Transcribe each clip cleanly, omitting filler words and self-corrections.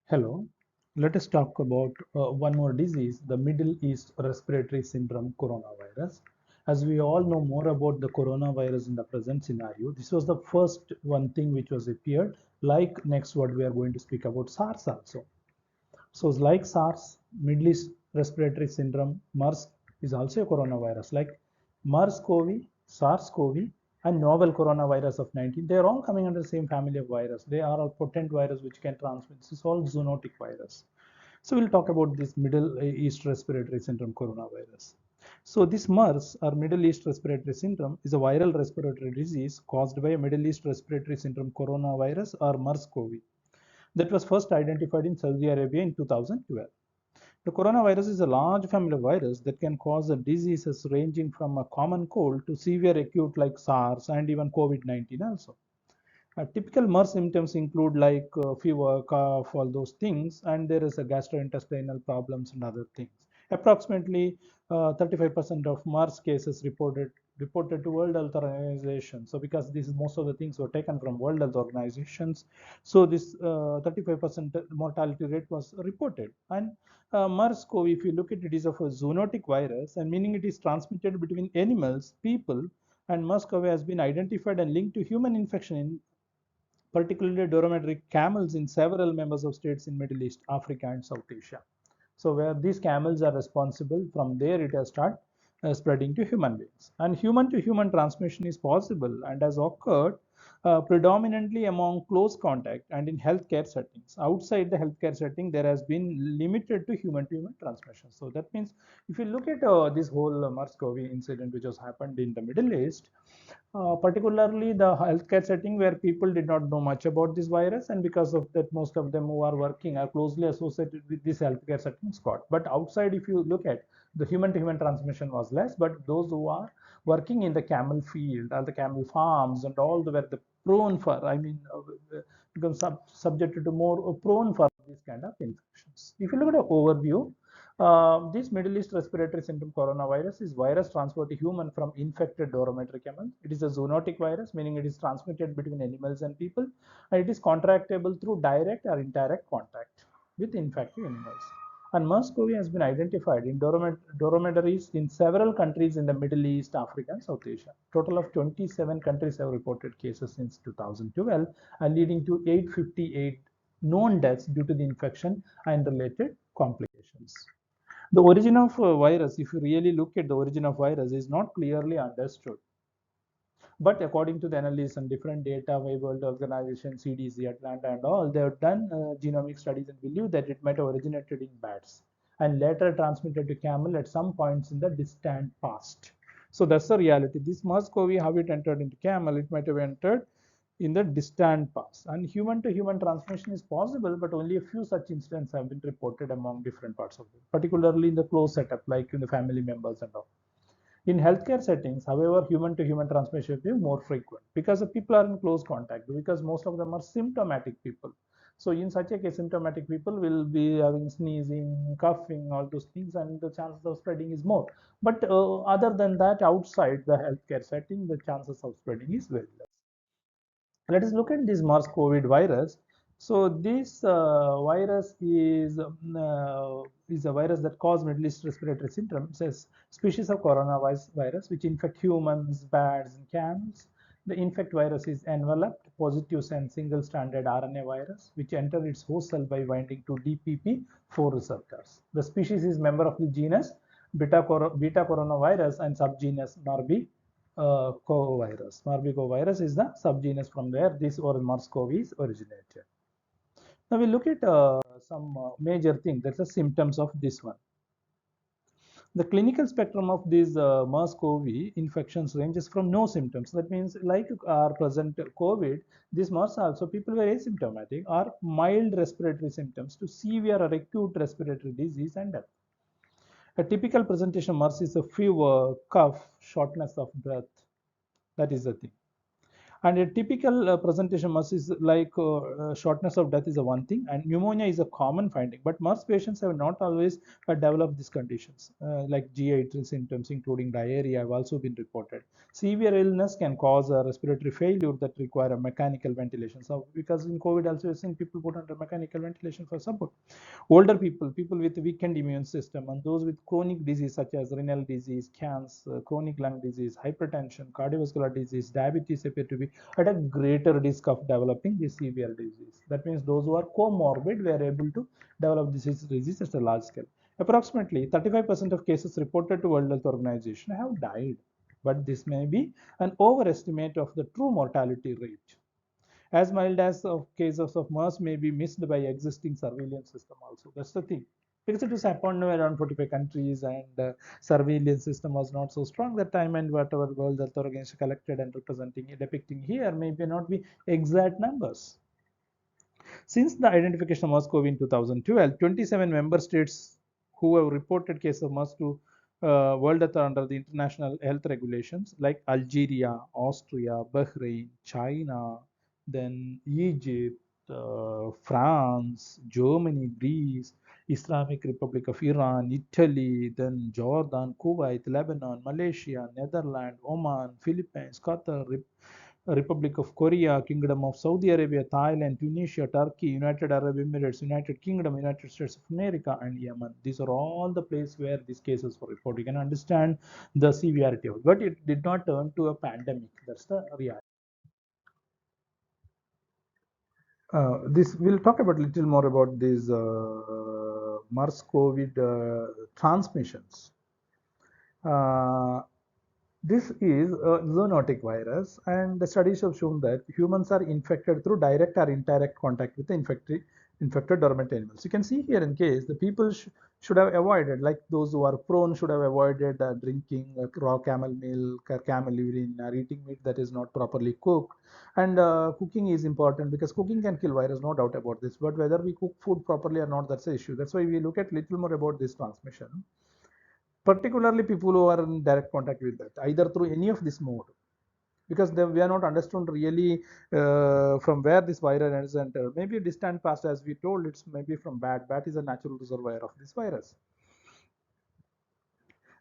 Hello, let us talk about one more disease, the Middle East Respiratory Syndrome coronavirus. As we all know more about the coronavirus in the present scenario, this was the first one thing which was appeared, like next what we are going to speak about SARS also. So like SARS, Middle East Respiratory Syndrome, MERS is also a coronavirus. Like MERS-CoV, SARS-CoV, and novel coronavirus of 19, they are all coming under the same family of virus. They are all potent virus which can transmit. This is all zoonotic virus. So we'll talk about this Middle East Respiratory Syndrome coronavirus. So this MERS or Middle East Respiratory Syndrome is a viral respiratory disease caused by a Middle East Respiratory Syndrome coronavirus or MERS-CoV that was first identified in Saudi Arabia in 2012. The coronavirus is a large family of viruses that can cause diseases ranging from a common cold to severe acute like SARS and even COVID-19 also. Typical MERS symptoms include like fever, cough, all those things, and there is a gastrointestinal problems and other things. Approximately 35% of MERS cases reported to World Health Organization. So because this is most of the things were taken from World Health Organizations, so this 35% mortality rate was reported. And MERS-CoV, if you look at it, is of a zoonotic virus, and meaning it is transmitted between animals, people, and MERS-CoV has been identified and linked to human infection in particularly dromedary camels in several members of states in Middle East, Africa, and South Asia. So where these camels are responsible, from there it has started spreading to human beings. And human to human transmission is possible and has occurred predominantly among close contact and in healthcare settings. Outside the healthcare setting, there has been limited to human transmission. So that means if you look at this whole MERS-CoV incident which has happened in the Middle East, particularly the healthcare setting where people did not know much about this virus, and because of that most of them who are working are closely associated with this healthcare settings got. But outside, if you look at the human to human transmission was less, but those who are working in the camel field or the camel farms and all the where the prone for become subjected to more prone for these kind of infections. If you look at an overview, this Middle East Respiratory Syndrome coronavirus is virus transferred to human from infected dromedary camel. It is a zoonotic virus, meaning it is transmitted between animals and people, and it is contractable through direct or indirect contact with infected animals. And MERS-CoV has been identified in dromedaries in several countries in the Middle East, Africa, and South Asia. Total of 27 countries have reported cases since 2012, and leading to 858 known deaths due to the infection and related complications. The origin of virus, if you really look at the origin of virus, is not clearly understood. But according to the analysis and different data, World Organization, CDC, Atlanta, and all, they have done genomic studies and believe that it might have originated in bats and later transmitted to camel at some points in the distant past. So that's the reality. This MERS-CoV, how it entered into camel, it might have entered in the distant past. And human to human transmission is possible, but only a few such incidents have been reported among different parts of the world, particularly in the close setup, like in the family members and all. In healthcare settings, however, human to human transmission is more frequent because the people are in close contact, because most of them are symptomatic people. So in such a case, symptomatic people will be having sneezing, coughing, all those things, and the chances of spreading is more. But other than that, outside the healthcare setting, the chances of spreading is very less. Let us look at this MERS-CoV virus. So this virus is a virus that causes Middle East respiratory syndrome. It's a species of coronavirus which infect humans, bats, and camels. The infect virus is enveloped positive and single-stranded RNA virus, which enter its host cell by binding to DPP4 receptors. The species is member of the genus beta coronavirus and subgenus Marburg Marburg is the subgenus from where this or MERS-CoV is originated. Now we look at some major things. That's the symptoms of this one. The clinical spectrum of these MERS-CoV infections ranges from no symptoms. That means like our present COVID, this MERS also people were asymptomatic or mild respiratory symptoms to severe or acute respiratory disease and death. A typical presentation of MERS is a fever, cough, shortness of breath. That is the thing. And a typical presentation MRSA is like shortness of death is a one thing, and pneumonia is a common finding. But MRSA patients have not always developed these conditions, like GI symptoms, including diarrhea, have also been reported. Severe illness can cause a respiratory failure that require a mechanical ventilation. So, because in COVID also, you're seeing people put under mechanical ventilation for support. Older people, people with weakened immune system, and those with chronic disease such as renal disease, cancer, chronic lung disease, hypertension, cardiovascular disease, diabetes appear to be at a greater risk of developing this severe disease. That means those who are comorbid were able to develop this disease at a large scale. Approximately 35% of cases reported to World Health Organization have died, but this may be an overestimate of the true mortality rate. As mild as of cases of MERS may be missed by existing surveillance system also. That's the thing. Because it was happened around 45 countries, and surveillance system was not so strong that time, and whatever World Health Organization collected and representing depicting here may not be exact numbers. Since the identification of MERS-CoV in 2012, 27 member states who have reported cases of MERS to World Health under the international health regulations, like Algeria, Austria, Bahrain, China, then Egypt, France, Germany, Greece, Islamic Republic of Iran, Italy, then Jordan, Kuwait, Lebanon, Malaysia, Netherlands, Oman, Philippines, Qatar, Republic of Korea, Kingdom of Saudi Arabia, Thailand, Tunisia, Turkey, United Arab Emirates, United Kingdom, United States of America, and Yemen. These are all the places where these cases were reported. You can understand the severity of it, but it did not turn to a pandemic. That's the reality. This we'll talk about a little more about these MERS-CoV transmissions. Uh, This is a zoonotic virus, and the studies have shown that humans are infected through direct or indirect contact with the infected dormant animals. You can see here in case the people should have avoided, like those who are prone should have avoided drinking raw camel milk or camel urine, or eating meat that is not properly cooked. And cooking is important because cooking can kill virus, no doubt about this. But whether we cook food properly or not, that's the issue. That's why we look at little more about this transmission, particularly people who are in direct contact with that, either through any of this mode, because we are not understood really from where this virus is entered. Maybe distant past, as we told, it's maybe from bat. Bat is a natural reservoir of this virus.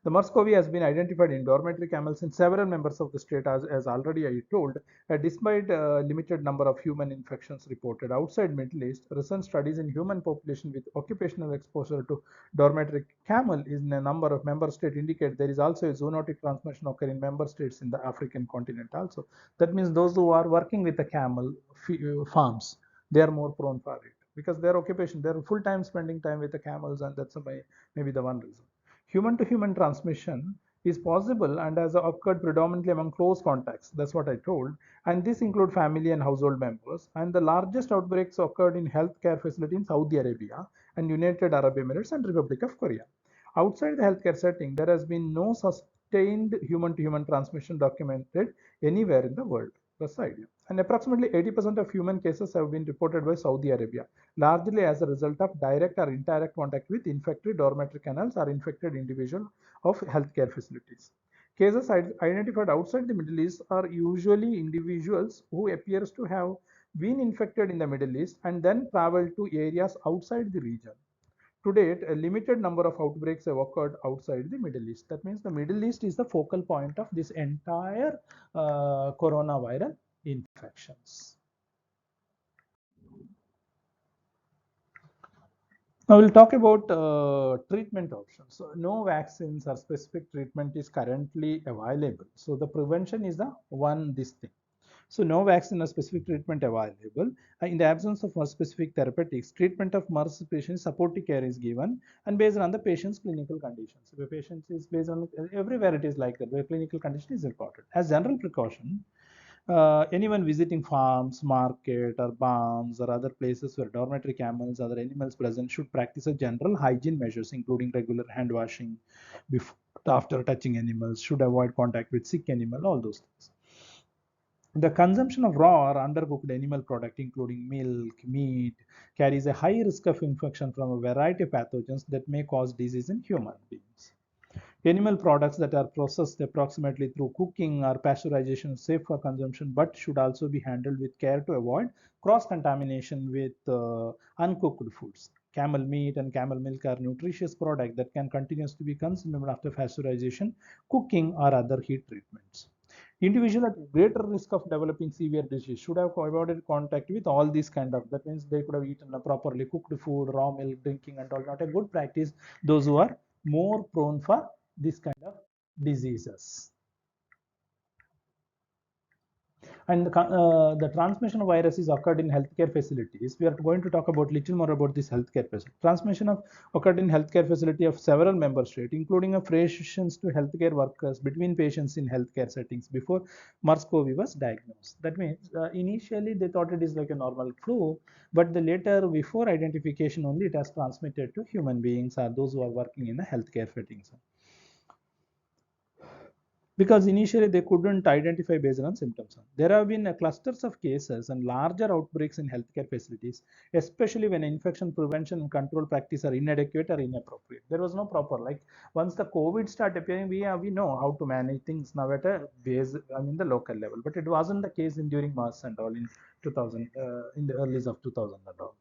The MERS-CoV has been identified in dormitory camels in several members of the state, as already I told. Despite a limited number of human infections reported outside Middle East, recent studies in human population with occupational exposure to dormitory camel in a number of member states indicate there is also a zoonotic transmission occurring in member states in the African continent also. That means those who are working with the camel farms, they are more prone for it because their occupation, they're full time spending time with the camels, and that's maybe the one reason. Human to human transmission is possible and has occurred predominantly among close contacts. That's what I told. And this include family and household members. And the largest outbreaks occurred in healthcare facility in Saudi Arabia and United Arab Emirates and Republic of Korea. Outside the healthcare setting, there has been no sustained human to human transmission documented anywhere in the world. That's the idea. And approximately 80% of human cases have been reported by Saudi Arabia, largely as a result of direct or indirect contact with infected dormitory canals or infected individual of healthcare facilities. Cases identified outside the Middle East are usually individuals who appears to have been infected in the Middle East and then traveled to areas outside the region. To date, a limited number of outbreaks have occurred outside the Middle East. That means the Middle East is the focal point of this entire coronavirus infections. Now we'll talk about treatment options. So no vaccines or specific treatment is currently available. So the prevention is the this thing. So no vaccine or specific treatment available. In the absence of more specific therapeutics, treatment of MERS patients supportive care is given and based on the patient's clinical conditions. If a patient is based on everywhere it is like that, where clinical condition is important. As general precaution, anyone visiting farms, market, or barns, or other places where dormitory camels or other animals present should practice a general hygiene measures, including regular hand washing before after touching animals, should avoid contact with sick animal, all those things. The consumption of raw or undercooked animal product, including milk, meat, carries a high risk of infection from a variety of pathogens that may cause disease in human beings. Animal products that are processed approximately through cooking or pasteurization safe for consumption, but should also be handled with care to avoid cross-contamination with uncooked foods. Camel meat and camel milk are nutritious products that can continue to be consumed after pasteurization, cooking, or other heat treatments. Individuals at greater risk of developing severe disease should have avoided contact with all these kind of, that means they could have eaten a properly cooked food, raw milk, drinking and all, not a good practice. Those who are more prone for this kind of diseases. And the transmission of viruses occurred in healthcare facilities. We are going to talk about little more about this healthcare facility. Transmission of occurred in healthcare facility of several member states, including operations to healthcare workers between patients in healthcare settings before MERS-CoV was diagnosed. That means initially they thought it is like a normal flu, but the later, before identification only, it has transmitted to human beings or those who are working in the healthcare settings, because initially they couldn't identify based on symptoms. There have been clusters of cases and larger outbreaks in healthcare facilities, especially when infection prevention and control practice are inadequate or inappropriate. There was no proper, like once the COVID started appearing, we know how to manage things now at a base, I mean the local level, but it wasn't the case in during MERS and all in 2000, in the early of 2000 and all.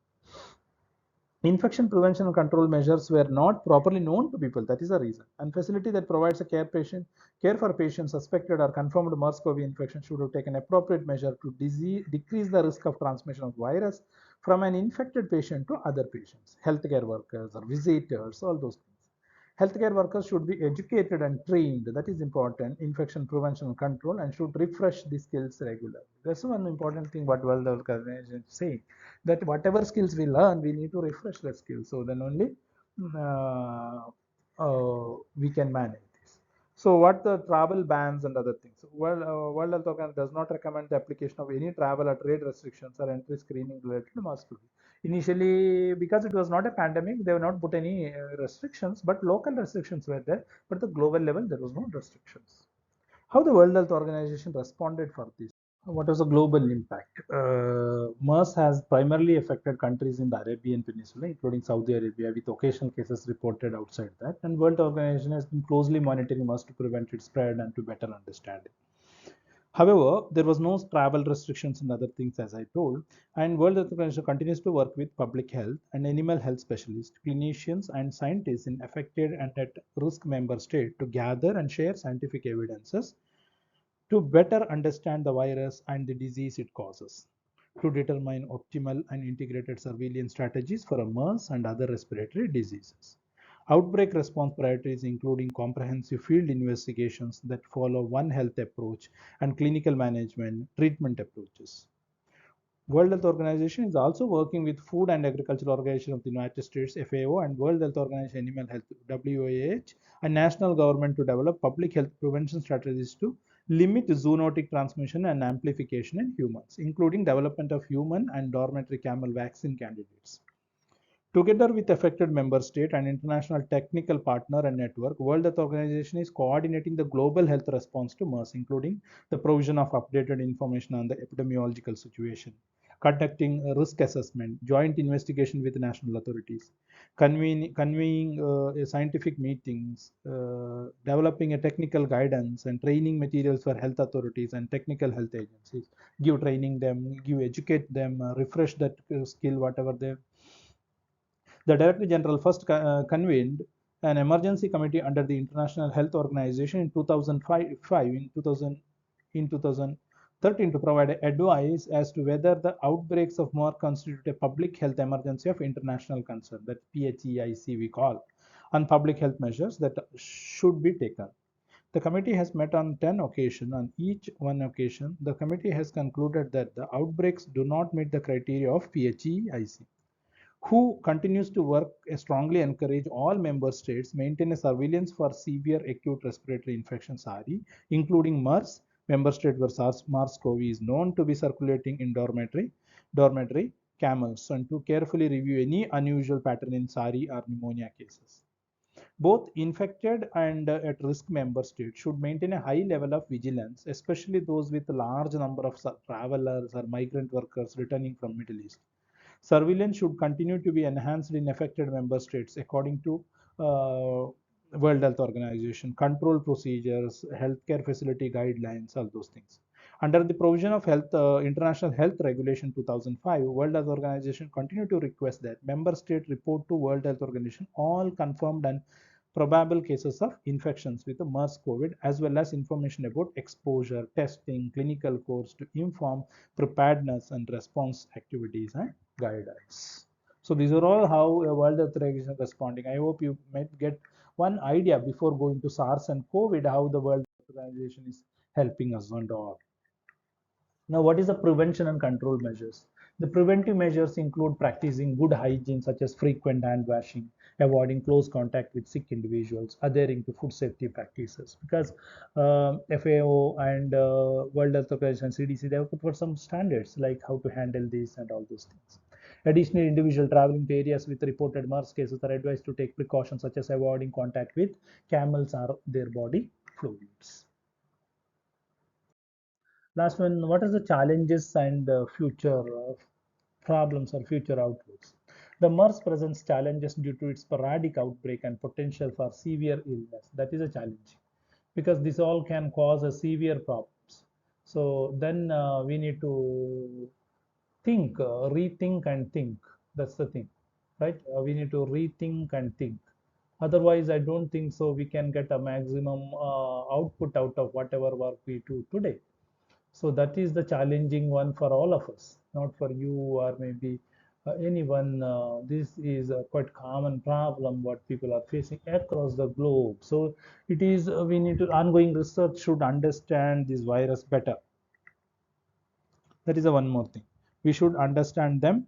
Infection prevention and control measures were not properly known to people. That is the reason. And facility that provides a care for patients suspected or confirmed MERS-CoV infection should have taken appropriate measure to decrease the risk of transmission of virus from an infected patient to other patients, healthcare workers or visitors, all those things. Healthcare workers should be educated and trained. That is important. Infection prevention and control, and should refresh the skills regularly. That's one important thing what World Health Organization is saying, that whatever skills we learn, we need to refresh the skills. So then only we can manage this. So what the travel bans and other things? World Health Organization does not recommend the application of any travel or trade restrictions or entry screening related to MERS-CoV. Initially, because it was not a pandemic, they were not put any restrictions, but local restrictions were there. But the global level, there was no restrictions. How the World Health Organization responded for this? What was the global impact? MERS has primarily affected countries in the Arabian Peninsula, including Saudi Arabia, with occasional cases reported outside that. And World Organization has been closely monitoring MERS to prevent its spread and to better understand it. However, there was no travel restrictions and other things, as I told. And World Health Organization continues to work with public health and animal health specialists, clinicians, and scientists in affected and at risk member states to gather and share scientific evidences to better understand the virus and the disease it causes, to determine optimal and integrated surveillance strategies for MERS and other respiratory diseases. Outbreak response priorities including comprehensive field investigations that follow One Health approach and clinical management treatment approaches. World Health Organization is also working with Food and Agriculture Organization of the United States, FAO, and World Health Organization Animal Health, WAH, and national government to develop public health prevention strategies to limit zoonotic transmission and amplification in humans, including development of human and dormitory camel vaccine candidates. Together with affected member state and international technical partner and network, World Health Organization is coordinating the global health response to MERS, including the provision of updated information on the epidemiological situation, conducting a risk assessment, joint investigation with national authorities, convening scientific meetings, developing a technical guidance and training materials for health authorities and technical health agencies, give training them, educate them, refresh that skill, whatever they. The Director General first convened an emergency committee under the International Health Organization in 2005 in 2013 to provide advice as to whether the outbreaks of MERS constitute a public health emergency of international concern, that PHEIC we call, on public health measures that should be taken. The committee has met on 10 occasions. On each one occasion, the committee has concluded that the outbreaks do not meet the criteria of PHEIC. WHO continues to work strongly encourage all member states maintain a surveillance for severe acute respiratory infections RE, including MERS. Member state where SARS-CoV is known to be circulating in dormitory camels, and to carefully review any unusual pattern in SARI or pneumonia cases. Both infected and at risk member states should maintain a high level of vigilance, especially those with a large number of travelers or migrant workers returning from Middle East. Surveillance should continue to be enhanced in affected member states according to World Health Organization, control procedures, healthcare facility guidelines, all those things. Under the provision of International Health Regulation 2005, World Health Organization continue to request that member state report to World Health Organization all confirmed and probable cases of infections with the MERS-CoV, as well as information about exposure, testing, clinical course to inform preparedness and response activities and guidelines. So these are all how a World Health Organization is responding. I hope you might get one idea before going to SARS and COVID how the World Health Organization is helping us and all. Now, what is the prevention and control measures? The preventive measures include practicing good hygiene, such as frequent hand washing, avoiding close contact with sick individuals, adhering to food safety practices. Because FAO and World Health Organization, CDC, they have put for some standards like how to handle this and all those things. Additionally, individuals traveling to areas with reported MERS cases are advised to take precautions such as avoiding contact with camels or their body fluids. Last one, what are the challenges and future problems or future outlooks? The MERS presents challenges due to its sporadic outbreak and potential for severe illness. That is a challenge because this all can cause a severe problems. So then we need to think, rethink and think. That's the thing, right? We need to rethink and think. Otherwise, I don't think so. We can get a maximum output out of whatever work we do today. So that is the challenging one for all of us, not for you or maybe anyone. This is a quite common problem what people are facing across the globe. So it is we need to ongoing research should understand this virus better. That is the one more thing. We should understand them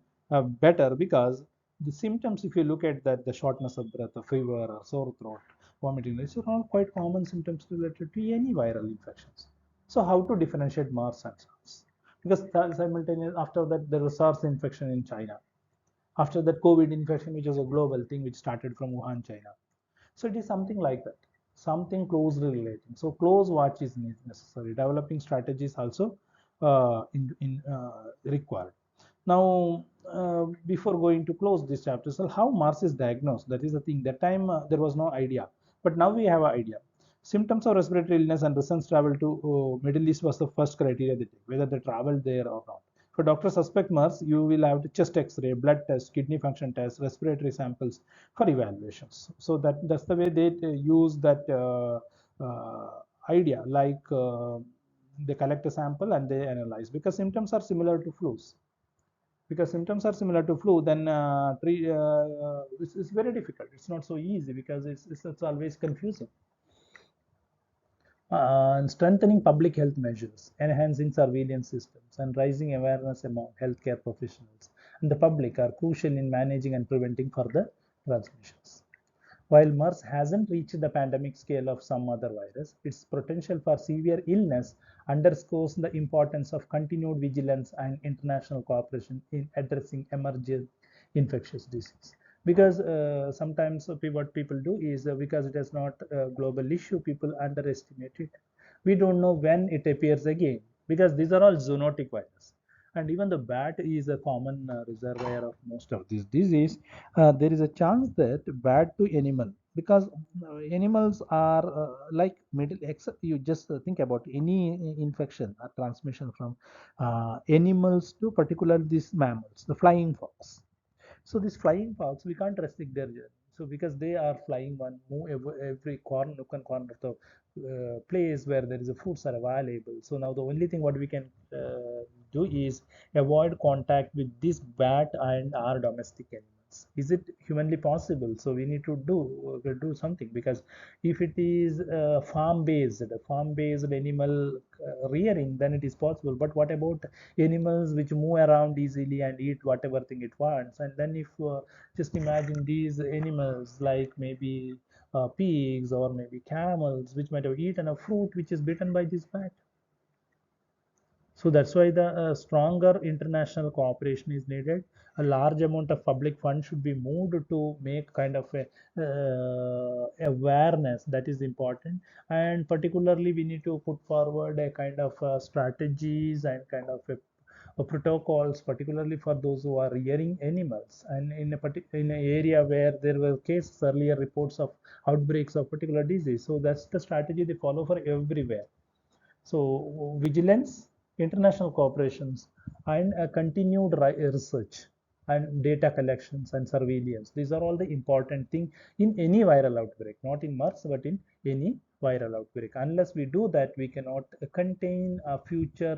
better because the symptoms, if you look at that, the shortness of breath, the fever, or sore throat, vomiting, these are all quite common symptoms related to any viral infections. So how to differentiate MERS and SARS? Because simultaneously after that there was SARS infection in China. After that COVID infection, which was a global thing, which started from Wuhan, China. So it is something like that, something closely relating. So close watch is necessary. Developing strategies also required. Now, before going to close this chapter, so how MERS is diagnosed? That is the thing. That time there was no idea, but now we have an idea. Symptoms of respiratory illness and recent travel to Middle East was the first criteria they take, whether they traveled there or not. For doctor suspect MERS, you will have the chest X-ray, blood test, kidney function test, respiratory samples for evaluations. So that's the way they use that idea. Like they collect a sample and they analyze because symptoms are similar to flus. Because symptoms are similar to flu, then it's very difficult. It's not so easy because it's always confusing. And strengthening public health measures, enhancing surveillance systems, and raising awareness among healthcare professionals and the public are crucial in managing and preventing further transmissions. While MERS hasn't reached the pandemic scale of some other virus, its potential for severe illness underscores the importance of continued vigilance and international cooperation in addressing emerging infectious disease. Because sometimes what people do is because it is not a global issue, people underestimate it. We don't know when it appears again because these are all zoonotic viruses. And even the bat is a common reservoir of most of this disease. There is a chance that bat to animal because animals are like middle except you just think about any infection or transmission from animals to particularly these mammals, the flying fox. So these flying fox, we can't restrict their journey. So because they are flying one move every corner, nook and corner of the place where there is a foods are available. So now the only thing what we can do is avoid contact with this bat and our domestic animals. Is it humanly possible? So we need to do something because if it is farm based animal rearing, then it is possible. But what about animals which move around easily and eat whatever thing it wants? And then if just imagine these animals like maybe pigs or maybe camels which might have eaten a fruit which is bitten by this bat. So that's why the stronger international cooperation is needed. A large amount of public funds should be moved to make kind of a awareness that is important. And particularly, we need to put forward a kind of strategies and kind of a protocols, particularly for those who are rearing animals, and in in an area where there were cases earlier reports of outbreaks of particular disease. So that's the strategy they follow for everywhere. So vigilance, international cooperations, and continued research and data collections and surveillance. These are all the important things in any viral outbreak, not in MERS, but in any viral outbreak. Unless we do that, we cannot contain future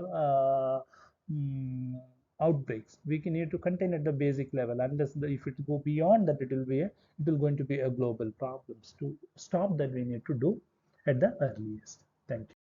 outbreaks. We can need to contain at the basic level. Unless if it go beyond that, it will going to be a global problems. To stop that, we need to do at the earliest. Thank you.